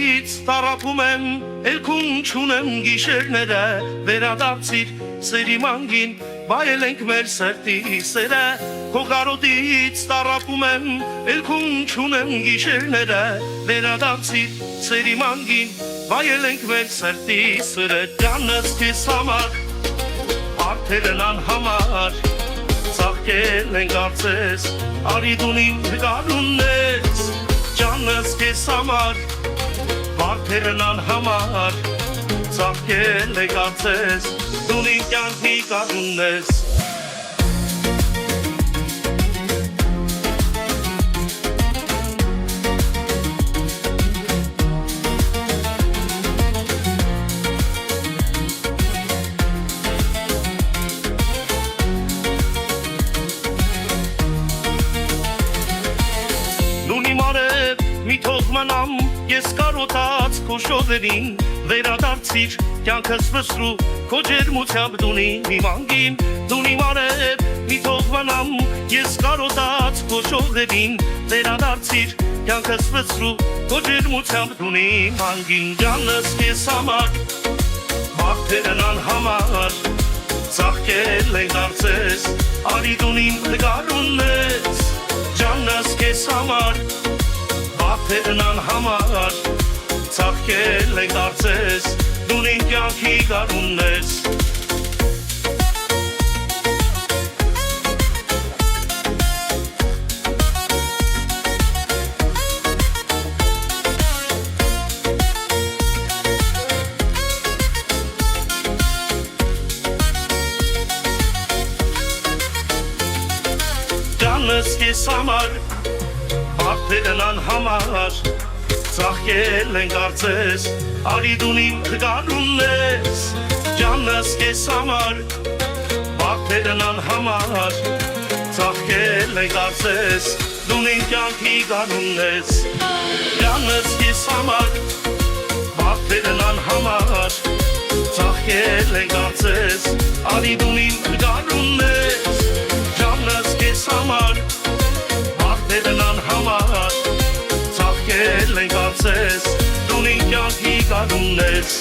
կարոտից տարապում եմ, էլքում չունեմ գիշերները, վերադարձիր սերի մանգին, վայելենք մեր սրտի սերը, քո կարոտից տարապում եմ, էլքում չունեմ գիշերները, վերադարձիր սերի մանգին, վայելենք մեր սրտի սերը, ջանս քեզ համար, արդերն անհամար, ծաղկել ենք արծես, արի դուն իմ նկարունն ես, ջանս քեզ համար, արդերն անհամար, ծաղկել ենք արծես, դուն իմ կյանքի կարունն ես։ Մի թող մնամ, ես կարոտած քո շողերին, վերադարձիր կյանքս վսրու, քո ջերմությամբ դունին իմ անգին, դուն իմ արև, մի թող մնամ, ես կարոտած քո շողերին, վերադարձիր կյանքս վսրու, քո ջերմությամբ դունին անգին, ջանս քեզ համար, մարդերն անհամար, ծաղկել ենք արծես, արի դուն իմ նկարունն ես, ջանս քեզ համար, արդերն անհամար, ծաղկել ենք արծես, դուն իմ կյանքի կարունն ես։ Ջանս քեզ համար, արդերն անհամար, ծաղկել ենք արծես, արի դուն իմ նկարունն ես, ջանս քեզ համար, արդերն անհամար, ծաղկել ենք արծես, դուն իմ կյանքի կարունն ես, ջանս քեզ համար, արդերն անհամար, ծաղկել ենք արծես, արի դուն իմ նկարունն ես, ջանս քեզ համար, արդերն անհամար, ծաղկել ենք արծես, դուն իմ կյանքի կարունն ես։